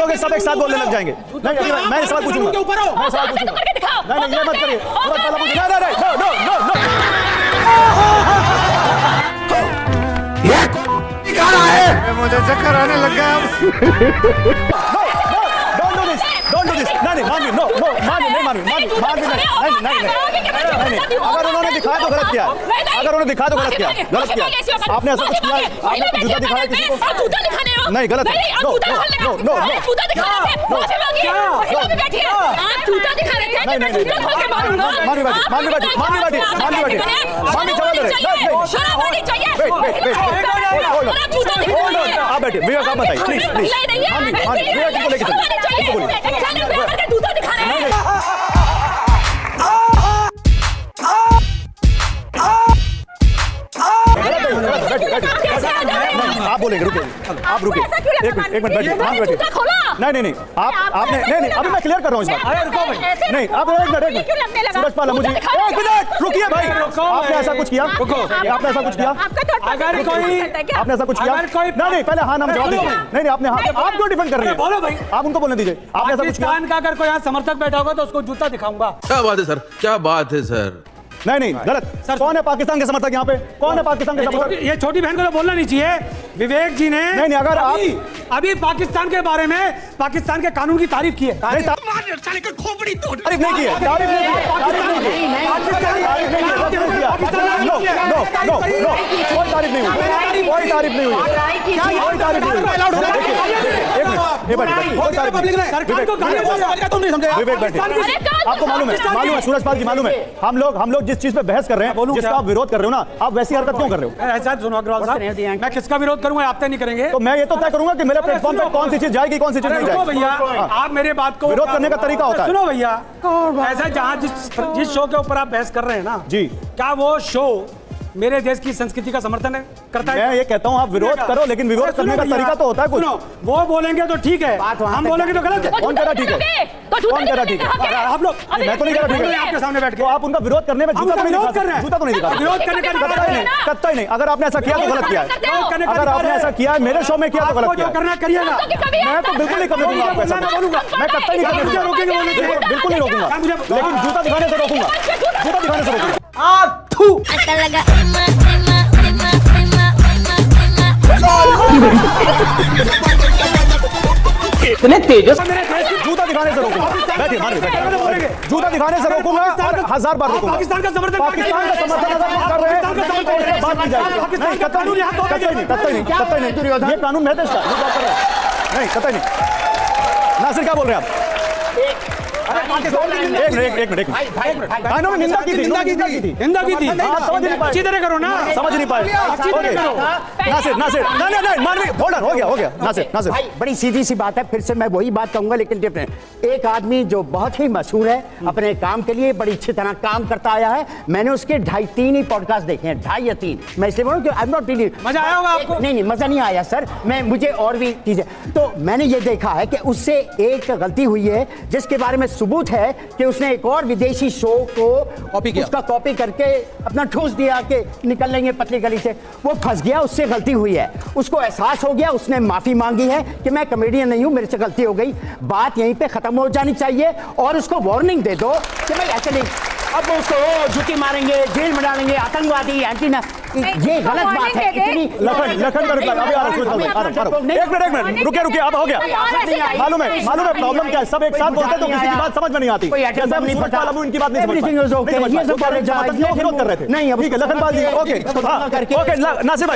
बोलोगे सब एक साथ बोलने लग जाएंगे। नहीं मैं सवाल पूछूंगा, मैं सवाल पूछूंगा। नहीं ये मत करिए, सूरज पाल पूछिए। नो ये क्या रहा है? मुझे चक्कर आने लग गया अब। अगर उन्होंने दिखाया तो गलत किया, अगर उन्होंने दिखाया तो गलत किया, गलत किया। आपने ऐसा कुछ किया, आपने जूता दिखाया किसी को? नहीं गलत है। नो आप बैठिए, विवेक आप बताइए प्लीज प्लीज। विवेक को लेके चलिए। आप बोलेंगे, रुकिए आप रुकिए एक मिनट बैठिए। नहीं आपने नहीं अभी मैं क्लियर कर रहा हूँ इस बात। नहीं आप एक मिनट सूरज पाल मुझे एक मिनट रुकिए भाई। आपने ऐसा कुछ किया? आपने ऐसा कुछ किया? अगर कोई आपने ऐसा कुछ किया? नहीं पहले हाँ नाम जवाब दीजिए। नहीं आपने हाँ, आप क्यों डिफेंड कर रहे हैं? बोलो भाई, आप उनको बोलने दीजिए। आपने ऐसा कुछ किया? पाकिस्तान का अगर कोई यहाँ समर्थक बैठा होगा तो उसको जूता दिखाऊंगा। क्या बात है सर, क्या बात है सर। नहीं गलत सर। कौन है पाकिस्तान के समर्थक यहाँ पे? कौन है पाकिस्तान के समर्थक? ये छोटी बहन को तो बोलना नहीं चाहिए। विवेक जी ने नहीं अगर आप अभी पाकिस्तान के बारे में पाकिस्तान के कानून की तारीफ की है। तारीफ नहीं की है, तारीफ नहीं की है, कोई तारीफ नहीं हुई, कोई तारीफ नहीं हुई। विवेक बैठे, आपको मालूम है सूरज पाल जी, मालूम है हम लोग जिस चीज पे बहस कर रहे हैं, जिसका आप विरोध कर रहे हो ना, आप वैसी हरकत क्यों कर रहे हो? ऐसा सुनो अग्रवाल साहब, मैं किसका विरोध करूंगा? आप तय नहीं करेंगे तो मैं ये तो तय करूंगा कि मेरे प्लेटफॉर्म पे कौन सी चीज जाएगी, कौन सी चीज नहीं जाएगी। भैया आप मेरे बात को विरोध करने का तरीका होता है। सुनो भैया, ऐसा जहाँ जिस शो के ऊपर आप बहस कर रहे हैं ना जी, क्या वो शो मेरे देश की संस्कृति का समर्थन करता है? मैं ये कहता हूँ आप विरोध करो, लेकिन विरोध करने का तरीका तो होता है कुछ। वो बोलेंगे तो ठीक है, हम बोलेंगे तो गलत है। कौन कह रहा ठीक है? कौन कह रहा ठीक है? आप लोग, मैं तो नहीं कह रहा ठीक है आपके सामने बैठ के। तो आप उनका विरोध करने में जूता तो नहीं दिखा रहे हैं? जूता तो नहीं दिखा, विरोध करने का कतई नहीं। अगर आपने ऐसा किया तो गलत किया है। अगर आपने ऐसा किया है मेरे शो में किया तो गलत किया। करना करिएगा, मैं तो बिल्कुल नहीं करने दूंगा आपको ऐसा। मैं कतई नहीं करने दूंगा, बिल्कुल नहीं रोकूंगा, लेकिन जूता दिखाने से रोकूंगा, जूता दिखाने से रोकूंगा। इतने तेजस जूता दिखाने से रोकूंगा। बैठिए जूता दिखाने से रोकूंगा और 1000 बार रोकूंगा। पाकिस्तान का समर्थन अगर कर रहे हैं बात की जाएगी। नहीं कतई नहीं, ये कानून है देश का, नहीं कतई नहीं। नासिर क्या बोल रहे हैं आप? एक मिनट कानून में निंदा की थी। अच्छी तरह करो ना, समझ नहीं पाए। नासिर नहीं मानवी होल्डर हो गया नासिर भाई बड़ी सीधी सी बात है, फिर से मैं वही बात कहूंगा लेकिन डिफरेंट। एक आदमी जो बहुत ही मशहूर है अपने काम के लिए, बड़ी अच्छी तरह काम करता आया है। मैंने उसके 2.5-3 ही पॉडकास्ट देखे हैं, 2.5 या 3। मैं इसलिए बोलूं कि आई एम नॉट रियली मजा आया होगा आपको? नहीं मजा नहीं आया सर। मुझे और भी चीजें तो मैंने ये देखा है कि उससे एक गलती हुई है जिसके बारे में सबूत है कि उसने एक और विदेशी शो को कॉपी किया, उसका कॉपी करके अपना ठूस दिया कि निकल लेंगे पतली गली से। वो फंस गया, उससे गलती हुई है, उसको एहसास हो गया, उसने माफी मांगी है कि मैं कॉमेडियन नहीं हूं, मेरे से गलती हो गई। बात यहीं पे खत्म हो जानी चाहिए और उसको वार्निंग दे दो कि भाई ऐसे नहीं। अब उसको जुटी मारेंगे, जेल में डालेंगे, आतंकवादी, एंटीना, ये गलत बात है। इतनी लखन का रिप्लाई अभी आ रहा है। एक मिनट रुकिए अब हो गया। मालूम है प्रॉब्लम क्या है? सब एक साथ बोलते हैं तो किसी की बात समझ में नहीं आती। नहीं पता इनकी बात नहीं समझ पाए। विरोध कर रहे थे। नहीं ठीक है लखनपाल जी, ओके नासिर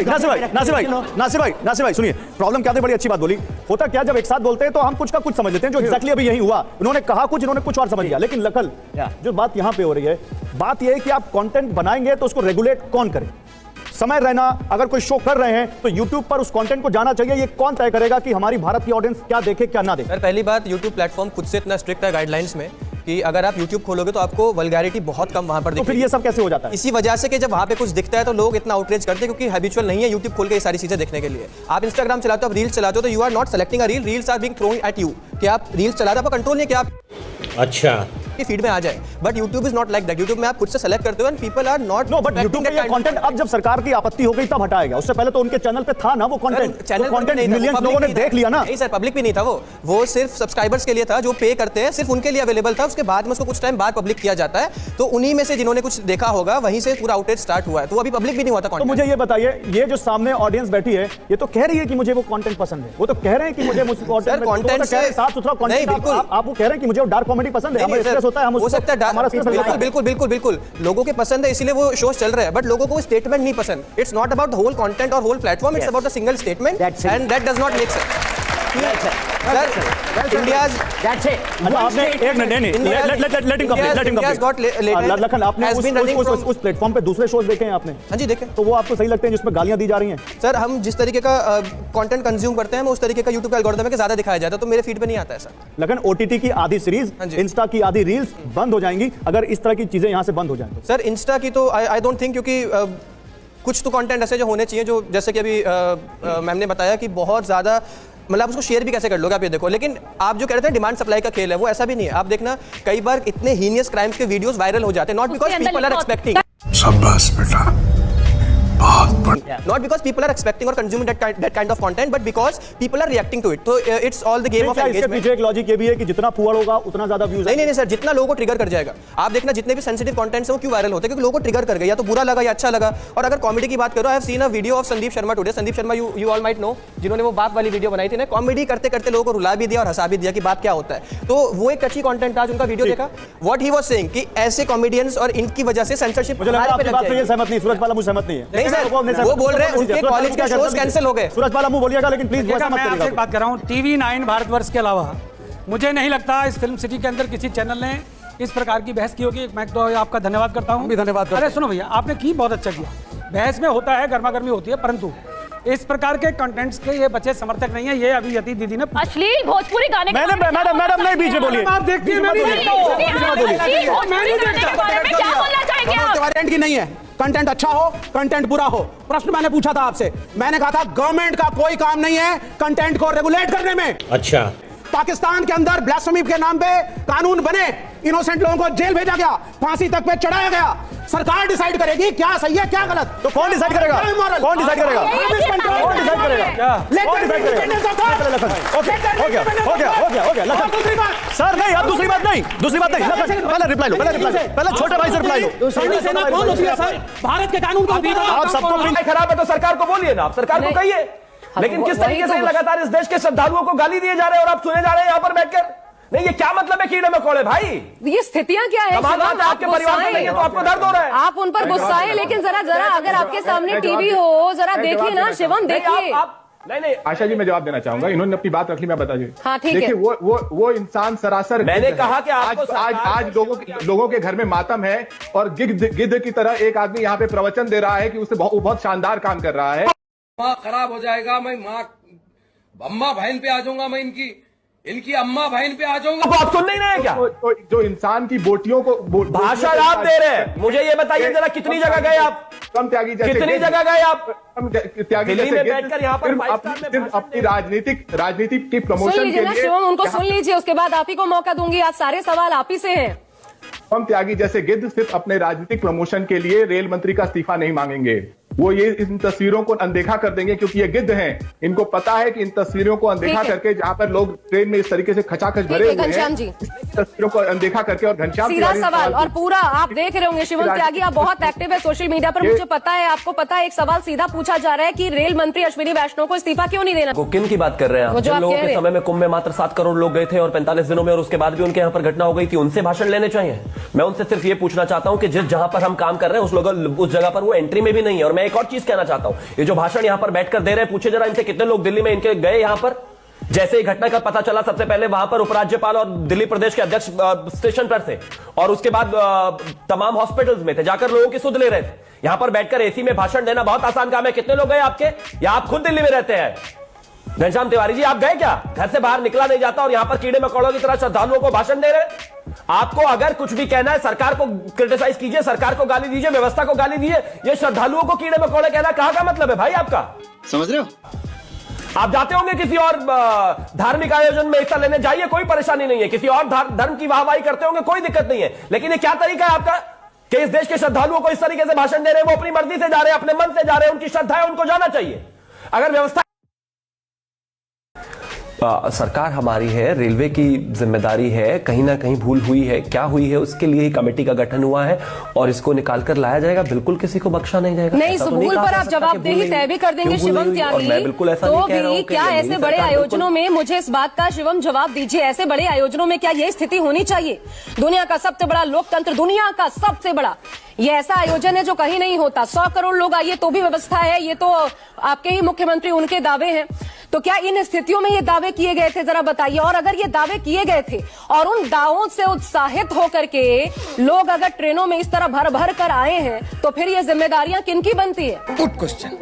भाई सुनिए, प्रॉब्लम क्या थी? बड़ी अच्छी बात बोली। होता क्या जब एक साथ बोलते हैं तो हम कुछ का कुछ समझ लेते हैं, जो एग्जैक्टली अभी यही हुआ। उन्होंने कहा कुछ, इन्होंने कुछ और समझ लिया। लेकिन लखन जो बात यहाँ पे हो रही है, बात यह है कि आप कंटेंट बनाएंगे तो उसको रेगुलेट कौन करे? समय रहना, अगर कोई शो कर रहे हैं तो YouTube पर उस कंटेंट को जाना चाहिए। ये कौन तय करेगा कि हमारी भारत की ऑडियंस क्या देखे क्या ना देखे? सर पहली बात, YouTube प्लेटफॉर्म खुद से इतना स्ट्रिक्ट है गाइडलाइंस में कि अगर आप YouTube खोलोगे तो आपको वल्गैरिटी बहुत कम वहां पर दिखेगी। तो फिर ये सब कैसे हो जाता है? इसी वजह से कि जब वहां पे कुछ दिखता है तो लोग इतना आउटरीच करते हैं क्योंकि हैबिचुअल नहीं है YouTube खोल के ये सारी चीजें देखने के लिए। आप Instagram चलाते हो, आप रील्स चलाते हो, तो you are not selecting a reel, reels are being thrown at you. कि आप रील्स चला रहे हो, आपका कंट्रोल नहीं है कि आप। अच्छा कि फीड में आ जाए, but YouTube is not like that. YouTube में आप खुद से सेलेक्ट करते हो and people are not know but YouTube पे ये कंटेंट अब जब सरकार की आपत्ति हो गई तब हटाया गया, उससे पहले तो उनके चैनल पे था ना वो कंटेंट मिलियंस लोगों ने देख लिया ना। नहीं सर, पब्लिक भी नहीं था वो सिर्फ सब्सक्राइबर्स के लिए था, जो पे करते हैं सिर्फ उनके लिए अवेलेबल था। उसके बाद में उसको कुछ टाइम बाद पब्लिक किया जाता है, तो उन्हीं में से जिन्होंने कुछ देखा होगा वहीं से पूरा आउटेज स्टार्ट हुआ है, तो अभी पब्लिक भी नहीं हुआ था तो कंटेंट। मुझे ये बताइए, ये जो सामने ऑडियंस बैठी है ये तो कह रही है कि मुझे वो कंटेंट पसंद है, वो तो कह रहे हैं कि मुझे कंटेंट से साफ सुथरा नहीं, कंटेंट, बिल्कुल। आप वो कह रहे हैं कि मुझे डार्क कॉमेडी पसंद है, हमें स्ट्रेस होता है, हम हो सकता है हमारा स्ट्रेस बिल्कुल बिल्कुल बिल्कुल बिल्कुल लोगों के पसंद है इसीलिए वो शोज चल रहे हैं, बट लोगों को स्टेटमेंट नहीं पसंद। It's not about the whole content और whole platform, it's about the single statement and that does not make sense. India's That's it. अच्छा आपने एक मिनट नहीं लेट हिम कंप्लीट लखन आपने उस प्लेटफॉर्म पे दूसरे शोज देखे हैं आपने? हाँ जी देखें। तो वो आपको सही लगते हैं जिसमें गालियां दी जा रही हैं? सर हम जिस तरीके का कंटेंट कंज्यूम करते हैं, उस तरीके का YouTube का एल्गोरिथम है कि ज्यादा दिखाया जाता है, तो मेरे फीड पे नहीं आता ऐसा। लेकिन OTT की आधी सीरीज, हाँ जी। इंस्टा की आधी रील्स बंद हो जाएंगी अगर इस तरह की चीजें यहाँ से बंद हो जाएं तो। सर इंस्टा की तो आई डोंट थिंक, क्योंकि कुछ तो कंटेंट ऐसे जो होने चाहिए जो जैसे कि अभी मैम ने बताया कि बहुत ज़्यादा मतलब आप उसको शेयर भी कैसे कर लोगे, आप ये देखो। लेकिन आप जो कह रहे थे डिमांड सप्लाई का खेल है, वो ऐसा भी नहीं है। आप देखना कई बार इतने हीनियस क्राइम्स के वीडियोस वायरल हो जाते हैं, not because people are expecting, शाबाश बेटा, बहुत बढ़िया। not because people are expecting or consuming that kind of content, but because people are reacting to it. So it's all the game of क्या इसके engagement. पीछे एक लॉजिक ये भी है कि जितना पुअर होगा उतना ज्यादा व्यूज? नहीं सर, जितना लोगों को ट्रिगर कर जाएगा। आप देखना जितने भी सेंसिटिव कंटेंट्स हैं वो क्यों वायरल होते हैं, क्योंकि लोगों को ट्रिगर कर गया, या तो बुरा लगा या अच्छा लगा। और अगर कॉमेडी की बात करो, I have seen a video of Sandeep Sharma today. Sandeep Sharma you all might know, जिन्होंने वो बाप वाली वीडियो बनाई थी ना, कॉमेडी करते करते लोगों को रुला भी दिया और हंसा भी दिया कि बाप क्या होता है। तो वो एक अच्छी कंटेंट था, उनका वीडियो देखा। व्हाट ही वाज सेइंग कि ऐसे कॉमेडियंस और इनकी वजह से सेंसरशिप मुझे लगा आपकी बात से ये सहमत नहीं, सूरज पाला मुझे सहमत नहीं है। नहीं सर, वो बोल रहे हैं उनके कॉलेज के शोज कैंसिल हो गए। सूरज पाला मुंह बोलिएगा लेकिन प्लीज देखा, वैसा मत मैं आपसे एक करिएगा। बात कर रहा हूँ, TV9 भारतवर्ष के अलावा मुझे नहीं लगता इस फिल्म सिटी के अंदर किसी चैनल ने इस प्रकार की बहस की होगी। मैं तो आपका धन्यवाद करता हूँ। धन्यवाद। अरे सुनो भैया, आपने की बहुत अच्छा किया। बहस में होता है, गर्मा गर्मी होती है, परंतु इस प्रकार के कंटेंट्स के ये बच्चे समर्थक नहीं है। ये अभी यति दीदी ने अश्लील भोजपुरी गाने के मैडम नहीं बीच में बोलिए। आप देखती हैं, मैं नहीं देखता हूँ। कंटेंट की नहीं है, कंटेंट अच्छा हो कंटेंट बुरा हो। प्रश्न मैंने पूछा था आपसे, मैंने कहा था गवर्नमेंट का कोई काम नहीं है कंटेंट को रेगुलेट करने में। अच्छा, पाकिस्तान के अंदर ब्लास्फेमी के नाम पे कानून बने, इनोसेंट लोगों को जेल भेजा गया, फांसी तक पे चढ़ाया गया। सरकार डिसाइड करेगी क्या सही है क्या गलत। तो कौन डिसाइड करेगा? कौन डिसाइड करेगा? कौन डिसाइड करेगा? कौन डिसाइड करेगा? हो गया लखन। दूसरी बात सर नहीं, अब दूसरी बात नहीं लखन, पहले रिप्लाई लो, पहले छोटे भाई से रिप्लाई लो। सेना कौन होती है सर? भारत के कानून को आप सबको खराब है तो सरकार को बोलिए ना, आप सरकार को कहिए। लेकिन किस तरीके से लगातार इस देश के श्रद्धालुओं को गाली दिए जा रहे हैं और आप सुने जा रहे हैं यहाँ पर बैठकर? नहीं, ये क्या मतलब है कीड़े मकोड़े भाई? ये स्थितियां क्या है? आपके परिवार में नहीं है तो आपको दर्द हो रहा है। आप उन पर गुस्सा है, लेकिन जरा अगर आपके सामने टीवी हो, जरा देखिए ना शिवम, देखिए। नहीं आशा जी मैं जवाब देना चाहूंगा, इन्होंने अपनी बात रख ली, मैं बता दी। हाँ, ठीक है। देखिए वो इंसान सरासर मैंने कहा कि आपको आज लोगों के घर में मातम है और गिद्ध की तरह एक आदमी यहाँ पे प्रवचन दे रहा है कि उसे बहुत शानदार काम कर रहा है। माँ खराब हो जाएगा, मैं माँ अम्मा बहन पे आ जाऊंगा, मैं इनकी अम्मा बहन पे आ जाऊंगा। आप सुन नहीं रहे क्या? जो इंसान की बोटियों को भाषण आप दे रहे हैं, मुझे ये बताइए जरा कितनी जगह गए आप? कम त्यागी जैसे कितनी जगह गए आप? त्यागी दिल्ली में जैसे बैठकर यहाँ पर अपनी राजनीति की सुन प्रमोशन लीजिए के ना लिए शिवम, उनको सुन लीजिए, उसके बाद आप ही को मौका दूंगी। आज सारे सवाल आप ही से हैं। हम त्यागी जैसे गिद्ध सिर्फ अपने राजनीतिक प्रमोशन के लिए रेल मंत्री का इस्तीफा नहीं मांगेंगे, वो ये इन तस्वीरों को अनदेखा कर देंगे क्योंकि ये गिद्ध हैं। इनको पता है कि इन तस्वीरों को अनदेखा करके, जहां पर लोग ट्रेन में इस तरीके से खचाखच भरे हुए घनश्याम जी, हैं, तस्वीरों को अनदेखा करके और घनश्याम सीधा सवाल और पूरा आप देख रहे होंगे शिवम त्यागी, आप बहुत एक्टिव है सोशल मीडिया पर, मुझे पता है, आपको पता है। एक सवाल सीधा पूछा जा रहा है कि रेल मंत्री अश्विनी वैष्णव को इस्तीफा क्यों नहीं देना? किन की बात कर रहे हैं आप? जिन लोगों के समय में कुंभ में मात्र 7 करोड़ लोग गए थे और 45 दिनों में और उसके बाद भी उनके यहाँ पर घटना हो गई थी, उनसे भाषण लेने चाहिए। मैं उनसे सिर्फ ये पूछना चाहता हूँ कि जिस जहां पर हम काम कर रहे हैं उस जगह पर वो एंट्री में भी नहीं है। और मैं एक और चीज कहना चाहता हूं, ये जो भाषण यहां पर बैठकर दे रहे हैं, पूछे जरा इनसे कितने लोग दिल्ली में इनके गए यहां पर? जैसे ही घटना का पता चला सबसे पहले वहां पर उपराज्यपाल और दिल्ली प्रदेश के अध्यक्ष स्टेशन पर थे और उसके बाद तमाम हॉस्पिटल्स में थे, जाकर लोगों की सुध ले रहे थे। यहां पर बैठकर एसी में भाषण देना बहुत आसान काम है। कितने लोग गए आपके? या आप खुद दिल्ली में रहते हैं? घनश्याम तिवारी जी, आप गए क्या? घर से बाहर निकला नहीं जाता और यहां पर कीड़े मकोड़ों की तरह श्रद्धालुओं को भाषण दे रहे हैं। आपको अगर कुछ भी कहना है, सरकार को क्रिटिसाइज कीजिए, सरकार को गाली दीजिए, व्यवस्था को गाली दीजिए। ये श्रद्धालुओं को कीड़े मकोड़े कहना कहां का मतलब है भाई आपका? समझ रहे हो? आप जाते होंगे किसी और धार्मिक आयोजन में हिस्सा लेने, जाइए, कोई परेशानी नहीं है। किसी और धर्म की वाहवाही करते होंगे, कोई दिक्कत नहीं है। लेकिन ये क्या तरीका है आपका कि इस देश के श्रद्धालुओं को इस तरीके से भाषण दे रहे हैं? वो अपनी मर्जी से जा रहे हैं, अपने मन से जा रहे हैं, उनकी श्रद्धा है, उनको जाना चाहिए। अगर व्यवस्था सरकार हमारी है, रेलवे की जिम्मेदारी है, कहीं ना कहीं भूल हुई है, क्या हुई है उसके लिए ही कमेटी का गठन हुआ है और इसको निकालकर लाया जाएगा। बिल्कुल किसी को बख्शा नहीं जाएगा। नहीं, इस भूल पर आप जवाबदेही तय भी कर देंगे शिवम त्यागी। मैं बिल्कुल ऐसा तो नहीं कह रहा हूं। क्या ऐसे बड़े आयोजनों में, मुझे इस बात का शिवम जवाब दीजिए, ऐसे बड़े आयोजनों में क्या ये स्थिति होनी चाहिए? दुनिया का सबसे बड़ा लोकतंत्र, दुनिया का सबसे बड़ा ये ऐसा आयोजन है जो कहीं नहीं होता। 100 करोड़ लोग आइए तो भी व्यवस्था है, ये तो आपके ही मुख्यमंत्री, उनके दावे हैं। तो क्या इन स्थितियों में ये दावे किए गए थे, जरा बताइए। और अगर ये दावे किए गए थे और उन दावों से उत्साहित होकर के लोग अगर ट्रेनों में इस तरह भर भर कर आए हैं, तो फिर ये जिम्मेदारियां किनकी बनती है? Good question.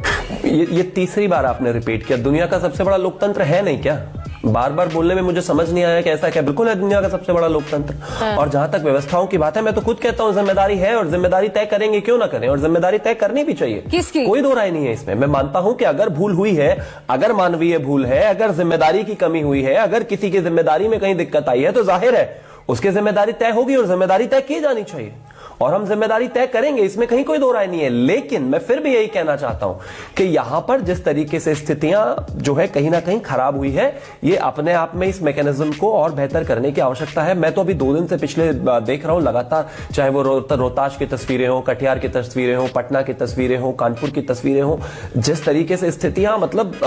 ये तीसरी बार आपने रिपीट किया। दुनिया का सबसे बड़ा लोकतंत्र है नहीं क्या? बार बार बोलने में मुझे समझ नहीं आया कि ऐसा क्या। बिल्कुल है दुनिया का सबसे बड़ा लोकतंत्र। और जहां तक व्यवस्थाओं की बात है, मैं तो खुद कहता हूं जिम्मेदारी है और जिम्मेदारी तय करेंगे, क्यों ना करें, और जिम्मेदारी तय करनी भी चाहिए। किसकी? कोई दो राय नहीं है इसमें। मैं मानता हूं कि अगर भूल हुई है, अगर मानवीय भूल है, अगर जिम्मेदारी की कमी हुई है, अगर किसी की जिम्मेदारी में कहीं दिक्कत आई है, तो जाहिर है उसकी जिम्मेदारी तय होगी और जिम्मेदारी तय की जानी चाहिए और हम जिम्मेदारी तय करेंगे, इसमें कहीं कोई दो राय नहीं है। लेकिन मैं फिर भी यही कहना चाहता हूं कि यहां पर जिस तरीके से स्थितियां जो है कहीं ना कहीं खराब हुई है, ये अपने आप में इस मैकेनिज्म को और बेहतर करने की आवश्यकता है। मैं तो अभी 2 दिन से पिछले देख रहा हूं लगातार, चाहे वो रोहतास की तस्वीरें हो, कटिहार की तस्वीरें हो, पटना की तस्वीरें हो, कानपुर की तस्वीरें हो, जिस तरीके से स्थितियां मतलब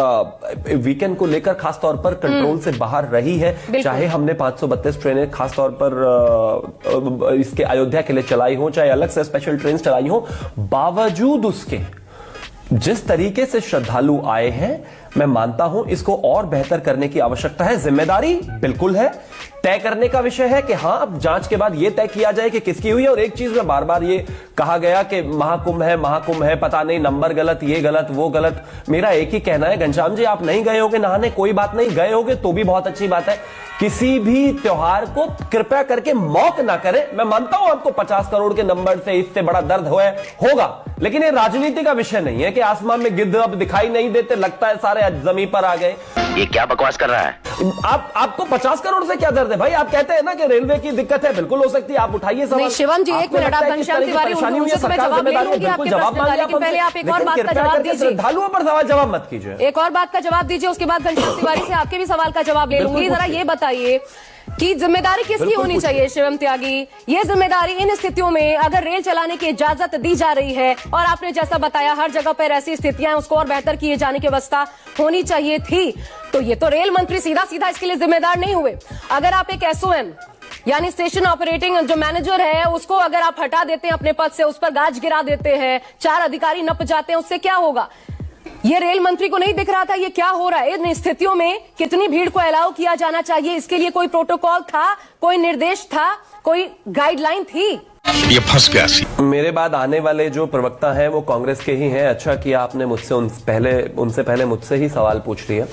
वीकेंड को लेकर खासतौर पर कंट्रोल से बाहर रही है। चाहे हमने 532 ट्रेनें खासतौर पर इसके अयोध्या के लिए चलाई हो, चाहे अलग से स्पेशल ट्रेन चलाई हो, बावजूद उसके जिस तरीके से श्रद्धालु आए हैं, मैं मानता हूं इसको और बेहतर करने की आवश्यकता है। जिम्मेदारी बिल्कुल है, तय करने का विषय है कि हां जांच के बाद यह तय किया जाए कि किसकी हुई है। और एक चीज में बार बार ये कहा गया कि महाकुंभ है, पता नहीं नंबर गलत, ये गलत, वो गलत। मेरा एक ही कहना है, घनश्याम जी, आप नहीं गए होगे नहाने, कोई बात नहीं, गए होगे तो भी बहुत अच्छी बात है। किसी भी त्योहार को कृपया करके मौक ना करें। मैं मानता हूं आपको 50 करोड़ के नंबर से इससे बड़ा दर्द होगा, लेकिन ये राजनीति का विषय नहीं है कि आसमान में गिद्ध अब दिखाई नहीं देते, लगता है सारे जमीन पर आ गए। ये क्या बकवास कर रहा है? आपको 50 करोड़ से क्या दर्द है भाई? आप कहते हैं ना कि रेलवे की दिक्कत है, बिल्कुल हो सकती है, आप उठाइए सवाल। शिवम जी, एक मिनट, आप घनश्याम तिवारी, उनसे तो मैं जवाब ले लूंगी आपके प्रश्न का, लेकिन पहले आप एक और बात का जवाब दीजिए। श्रद्धालुओं पर सवाल जवाब मत कीजिए। एक और बात का जवाब दीजिए, उसके बाद घनश्याम तिवारी से आपके भी सवाल का जवाब ले लूंगी। जरा ये बताइए कि जिम्मेदारी किसकी होनी चाहिए शिवम त्यागी? ये जिम्मेदारी इन स्थितियों में अगर रेल चलाने की इजाजत दी जा रही है और आपने जैसा बताया हर जगह पर ऐसी स्थितियां, उसको और बेहतर किए जाने की व्यवस्था होनी चाहिए थी, तो ये तो रेल मंत्री सीधा सीधा इसके लिए जिम्मेदार नहीं हुए। अगर आप एक SOM यानी स्टेशन ऑपरेटिंग जो मैनेजर है, उसको अगर आप हटा देते हैं अपने पद से, उस पर गाज गिरा देते हैं, 4 अधिकारी नप जाते हैं, उससे क्या होगा? ये रेल मंत्री को नहीं दिख रहा था ये क्या हो रहा है? इन स्थितियों में कितनी भीड़ को अलाउ किया जाना चाहिए, इसके लिए कोई प्रोटोकॉल था, कोई निर्देश था, कोई गाइडलाइन थी? ये फंस गया। मेरे बाद आने वाले जो प्रवक्ता हैं वो कांग्रेस के ही हैं। अच्छा किया आपने मुझसे उनसे पहले मुझसे ही सवाल पूछ लिया।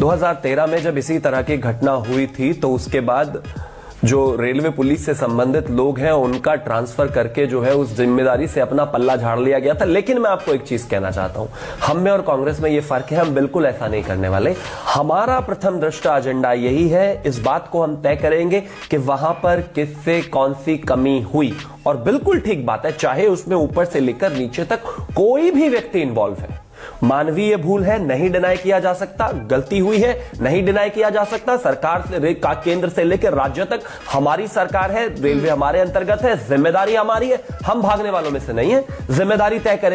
2013 में जब इसी तरह की घटना हुई थी, तो उसके बाद जो रेलवे पुलिस से संबंधित लोग हैं उनका ट्रांसफर करके जो है उस जिम्मेदारी से अपना पल्ला झाड़ लिया गया था। लेकिन मैं आपको एक चीज कहना चाहता हूं, हम में और कांग्रेस में ये फर्क है, हम बिल्कुल ऐसा नहीं करने वाले। हमारा प्रथम दृष्टा एजेंडा यही है, इस बात को हम तय करेंगे कि वहां पर किससे कौन सी कमी हुई। और बिल्कुल ठीक बात है, चाहे उसमें ऊपर से लेकर नीचे तक कोई भी व्यक्ति इंवॉल्व है, मानवीय भूल है, नहीं डिनाई किया जा सकता, गलती हुई है, नहीं डिनाई किया जा सकता। सरकार से केंद्र से लेकर राज्य तक हमारी सरकार है, रेलवे हमारे अंतर्गत है, जिम्मेदारी हमारी है, हम भागने वालों में से नहीं है, जिम्मेदारी तय करेंगे।